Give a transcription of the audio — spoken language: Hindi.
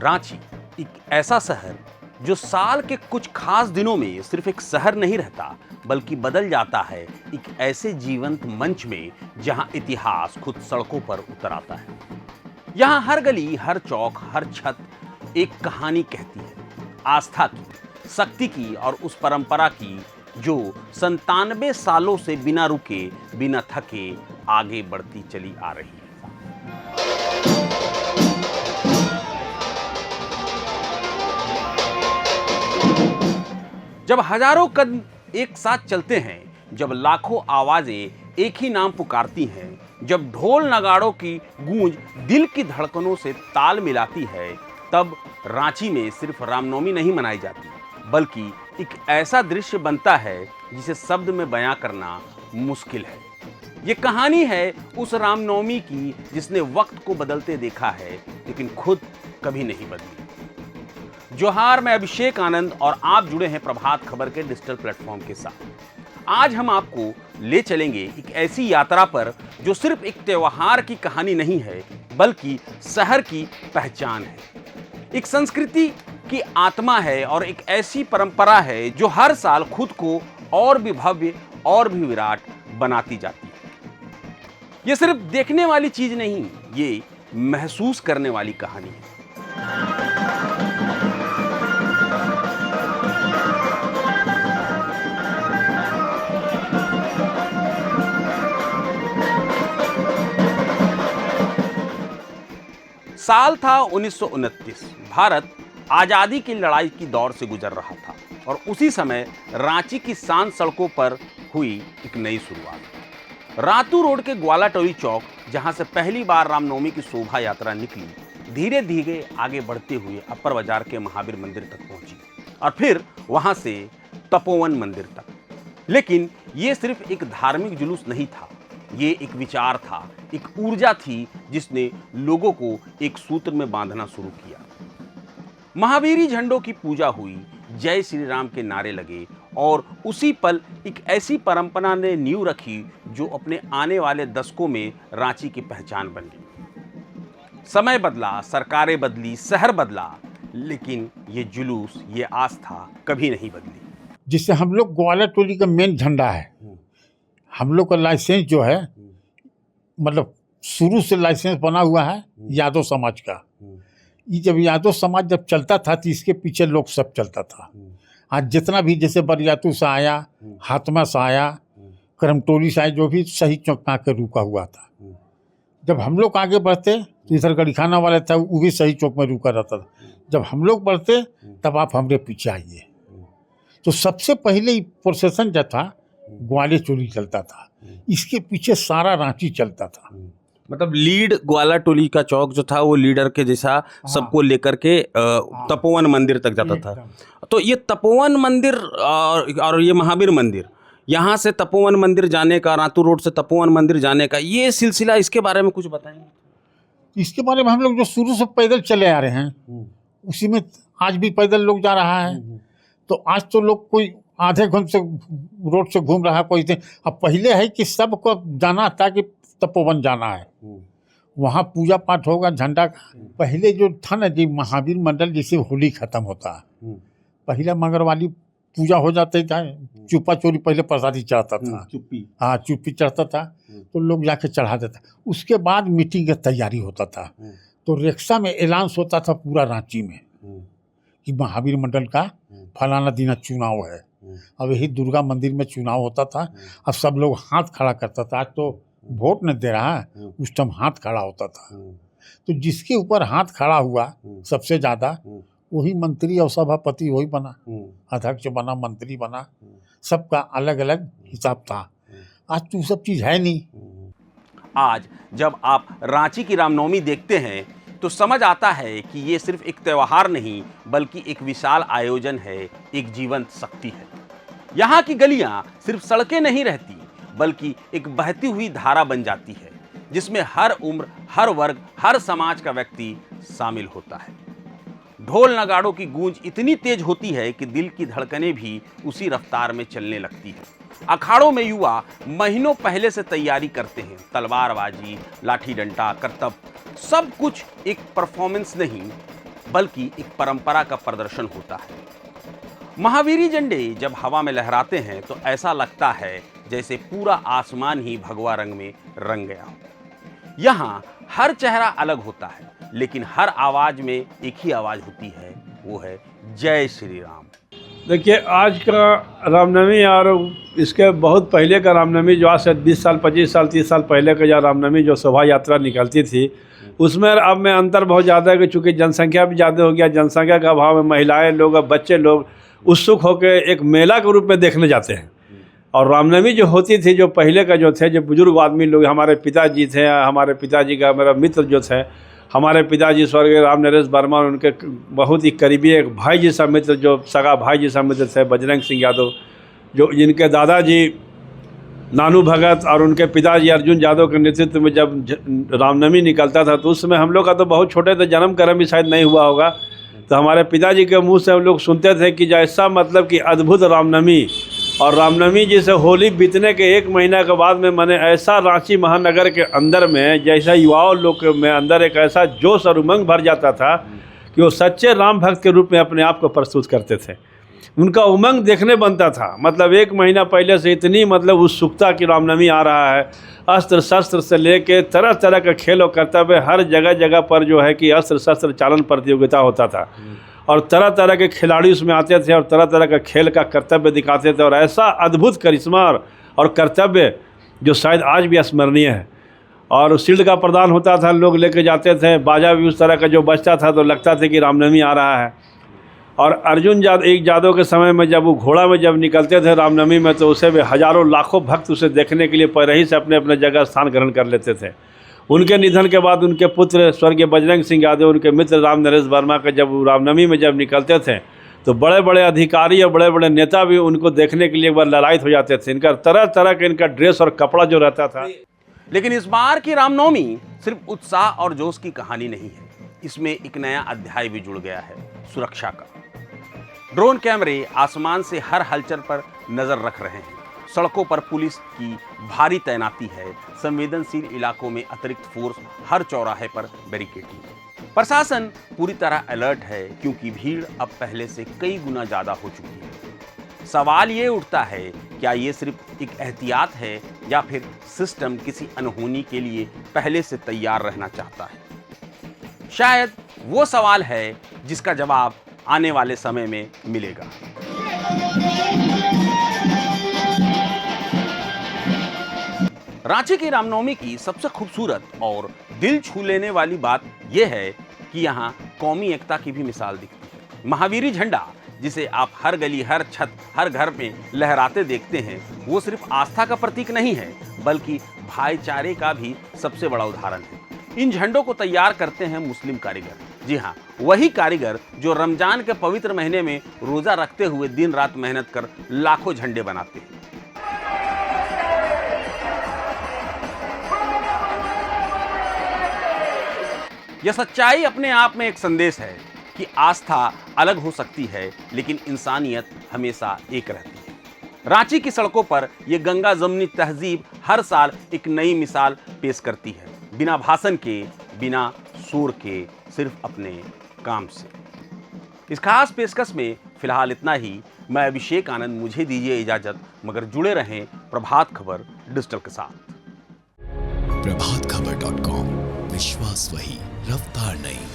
रांची एक ऐसा शहर जो साल के कुछ खास दिनों में सिर्फ एक शहर नहीं रहता बल्कि बदल जाता है एक ऐसे जीवंत मंच में जहां इतिहास खुद सड़कों पर उतर आता है। यहां हर गली, हर चौक, हर छत एक कहानी कहती है, आस्था की, शक्ति की और उस परंपरा की जो 97 सालों से बिना रुके, बिना थके आगे बढ़ती चली आ रही है। जब हजारों कदम एक साथ चलते हैं, जब लाखों आवाजें एक ही नाम पुकारती हैं, जब ढोल नगाड़ों की गूंज दिल की धड़कनों से ताल मिलाती है, तब रांची में सिर्फ रामनवमी नहीं मनाई जाती बल्कि एक ऐसा दृश्य बनता है जिसे शब्द में बयां करना मुश्किल है। ये कहानी है उस रामनवमी की जिसने वक्त को बदलते देखा है लेकिन खुद कभी नहीं बदली। जोहार, मैं अभिषेक आनंद और आप जुड़े हैं प्रभात खबर के डिजिटल प्लेटफॉर्म के साथ। आज हम आपको ले चलेंगे एक ऐसी यात्रा पर जो सिर्फ एक त्योहार की कहानी नहीं है बल्कि शहर की पहचान है, एक संस्कृति की आत्मा है और एक ऐसी परंपरा है जो हर साल खुद को और भी भव्य और भी विराट बनाती जाती है। ये सिर्फ देखने वाली चीज नहीं, ये महसूस करने वाली कहानी है। साल था 1929। भारत आजादी की लड़ाई की दौर से गुजर रहा था और उसी समय रांची की शान सड़कों पर हुई एक नई शुरुआत। रातू रोड के ग्वाला टोली चौक, जहां से पहली बार रामनवमी की शोभा यात्रा निकली, धीरे धीरे आगे बढ़ते हुए अपर बाजार के महावीर मंदिर तक पहुंची और फिर वहां से तपोवन मंदिर तक। लेकिन ये सिर्फ एक धार्मिक जुलूस नहीं था, ये एक विचार था, एक ऊर्जा थी जिसने लोगों को एक सूत्र में बांधना शुरू किया। महावीरी झंडों की पूजा हुई, जय श्री राम के नारे लगे और उसी पल एक ऐसी परंपरा ने नींव रखी जो अपने आने वाले दशकों में रांची की पहचान बन गई। समय बदला, सरकारें बदली, शहर बदला, लेकिन ये जुलूस, ये आस्था कभी नहीं बदली। जिससे हम लोग ग्वाला टोली का मेन झंडा है। हम लोग का लाइसेंस जो है, मतलब शुरू से लाइसेंस बना हुआ है यादव समाज का। ये जब यादव समाज जब चलता था तो इसके पीछे लोग सब चलता था। आज जितना भी, जैसे बरियातू से आया, हातमा से आया, करमटोली से आया, जो भी सही चौक पे आकर रुका हुआ था। जब हम लोग आगे बढ़ते तो इधर गड़ीखाना वाला था, वो भी सही चौक में रुका रहता था। जब हम लोग बढ़ते तब आप हमारे पीछे आइए। तो सबसे पहले प्रोसेसन जो था ग्वाले टोली चलता था, इसके पीछे सारा रांची चलता था। मतलब लीड ग्वाला टोली का चौक जो था वो लीडर के जैसा सबको लेकर के तपोवन मंदिर तक जाता था। तो ये तपोवन मंदिर और ये महावीर मंदिर, यहाँ से तपोवन मंदिर जाने का, रातू रोड से तपोवन मंदिर जाने का ये सिलसिला, इसके बारे में कुछ बताएंगे? इसके बारे में हम लोग जो शुरू से पैदल चले आ रहे हैं उसी में आज भी पैदल लोग जा रहा है। तो आज तो लोग कोई आधे घंटे से रोड से घूम रहा है कोई थे। अब पहले है कि सबको जाना था कि तपोवन जाना है, वहाँ पूजा पाठ होगा, झंडा। पहले जो था ना जी, महावीर मंडल, जैसे होली खत्म होता है, पहले मंगलवारी पूजा हो जाती था, चुपा चोरी पहले प्रसादी चढ़ता था, चुप्पी चढ़ता था, तो लोग जाके चढ़ा देता। उसके बाद मीटिंग का तैयारी होता था, तो रिक्शा में ऐलान होता था पूरा रांची में कि महावीर मंडल का फलाना दिन चुनाव है। अब यही दुर्गा मंदिर में चुनाव होता था। अब सब लोग हाथ खड़ा करता था। आज तो वोट न दे रहा है, उस टाइम हाथ खड़ा होता था। तो जिसके ऊपर हाथ खड़ा हुआ सबसे ज़्यादा, वही मंत्री और सभापति वही बना, अध्यक्ष बना, मंत्री बना। सबका अलग अलग हिसाब था। आज तो सब चीज़ है नहीं। आज जब आप रांची की रामनवमी देखते हैं तो समझ आता है कि ये सिर्फ एक त्योहार नहीं बल्कि एक विशाल आयोजन है, एक जीवंत शक्ति है। यहाँ की गलियाँ सिर्फ सड़कें नहीं रहती बल्कि एक बहती हुई धारा बन जाती है जिसमें हर उम्र, हर वर्ग, हर समाज का व्यक्ति शामिल होता है। ढोल नगाड़ों की गूंज इतनी तेज होती है कि दिल की धड़कनें भी उसी रफ्तार में चलने लगती है। अखाड़ों में युवा महीनों पहले से तैयारी करते हैं। तलवारबाजी, लाठी डंडा, करतब, सब कुछ एक परफॉर्मेंस नहीं बल्कि एक परंपरा का प्रदर्शन होता है। महावीरी झंडे जब हवा में लहराते हैं तो ऐसा लगता है जैसे पूरा आसमान ही भगवा रंग में रंग गया हो। यहाँ हर चेहरा अलग होता है, लेकिन हर आवाज में एक ही आवाज होती है, वो है जय श्री राम। देखिए, आज का रामनवमी और इसके बहुत पहले का रामनवमी, जो आज से 20 साल 25 साल 30 साल पहले का जो रामनवमी जो शोभा यात्रा निकलती थी, उसमें अब में अंतर बहुत ज़्यादा है कि चूँकि जनसंख्या भी ज़्यादा हो गया, जनसंख्या का अभाव में महिलाएं लोग और बच्चे लोग उत्सुक होकर एक मेला के रूप में देखने जाते हैं। और रामनवमी जो होती थी, जो पहले का जो थे, जो बुजुर्ग आदमी लोग, हमारे पिताजी थे, हमारे पिताजी का मेरा मित्र जो थे, हमारे पिताजी स्वर्गीय राम नरेश वर्मा, उनके बहुत ही करीबी एक भाई जैसा मित्र, जो सगा भाई जैसा मित्र थे, बजरंग सिंह यादव, जो जिनके दादाजी नानू भगत और उनके पिताजी अर्जुन यादव के नेतृत्व में जब रामनवमी निकलता था, तो उस समय हम लोग का तो बहुत छोटे थे, जन्म कर्म भी शायद नहीं हुआ होगा, तो हमारे पिताजी के मुंह से हम लोग सुनते थे कि जैसा मतलब कि अद्भुत रामनवमी, और रामनवमी जी से होली बीतने के 1 महीना के बाद में मैंने ऐसा रांची महानगर के अंदर में जैसा युवाओं लोग में अंदर एक ऐसा जोश और उमंग भर जाता था कि वो सच्चे राम भक्त के रूप में अपने आप को प्रस्तुत करते थे। उनका उमंग देखने बनता था, मतलब 1 महीना पहले से इतनी मतलब उत्सुकता कि रामनवमी आ रहा है। अस्त्र शस्त्र से लेके तरह तरह का खेल और कर्तव्य, हर जगह जगह पर जो है कि अस्त्र शस्त्र चालन प्रतियोगिता होता था, और तरह तरह के खिलाड़ी उसमें आते थे और तरह तरह का खेल का कर्तव्य दिखाते थे, और ऐसा अद्भुत करिश्मा और कर्तव्य जो शायद आज भी स्मरणीय है। और शील्ड का प्रदान होता था, लोग लेके जाते थे, बाजा भी उस तरह का जो बजता था तो लगता था कि रामनवमी आ रहा है। और अर्जुन यादव के समय में जब वो घोड़ा में जब निकलते थे रामनवमी में, तो उसे भी हजारों लाखों भक्त उसे देखने के लिए पहले ही से अपने अपने जगह स्थान ग्रहण कर लेते थे। उनके निधन के बाद उनके पुत्र स्वर्गीय बजरंग सिंह यादव, उनके मित्र राम नरेश वर्मा का जब रामनवमी में जब निकलते थे, तो बड़े बड़े अधिकारी और बड़े बड़े नेता भी उनको देखने के लिए एक बार ललायित हो जाते थे। इनका तरह तरह का इनका ड्रेस और कपड़ा जो रहता था। लेकिन इस बार की रामनवमी सिर्फ उत्साह और जोश की कहानी नहीं है, इसमें एक नया अध्याय भी जुड़ गया है, सुरक्षा का। ड्रोन कैमरे आसमान से हर हलचल पर नजर रख रहे हैं, सड़कों पर पुलिस की भारी तैनाती है, संवेदनशील इलाकों में अतिरिक्त फोर्स, हर चौराहे पर बैरिकेडिंग। प्रशासन पूरी तरह अलर्ट है, क्योंकि भीड़ अब पहले से कई गुना ज्यादा हो चुकी है। सवाल ये उठता है, क्या ये सिर्फ एक एहतियात है या फिर सिस्टम किसी अनहोनी के लिए पहले से तैयार रहना चाहता है? शायद वो सवाल है जिसका जवाब आने वाले समय में मिलेगा। रांची की रामनवमी की सबसे खूबसूरत और दिल छू लेने वाली बात यह है कि यहाँ कौमी एकता की भी मिसाल दिखती है। महावीरी झंडा, जिसे आप हर गली, हर छत, हर घर में लहराते देखते हैं, वो सिर्फ आस्था का प्रतीक नहीं है, बल्कि भाईचारे का भी सबसे बड़ा उदाहरण है। इन झंडों को तैयार करते हैं मुस्लिम कारीगर। जी हाँ, वही कारीगर जो रमजान के पवित्र महीने में रोजा रखते हुए दिन रात मेहनत कर लाखों झंडे बनाते हैं। यह सच्चाई अपने आप में एक संदेश है कि आस्था अलग हो सकती है, लेकिन इंसानियत हमेशा एक रहती है। रांची की सड़कों पर यह गंगा जमनी तहजीब हर साल एक नई मिसाल पेश करती है, बिना भाषण के, बिना शोर के, सिर्फ अपने काम से। इस खास पेशकश में फिलहाल इतना ही। मैं अभिषेक आनंद, मुझे दीजिए इजाजत, मगर जुड़े रहें प्रभात खबर डिजिटल के साथ। प्रभातखबर.com, विश्वास वही, रफ्तार नहीं।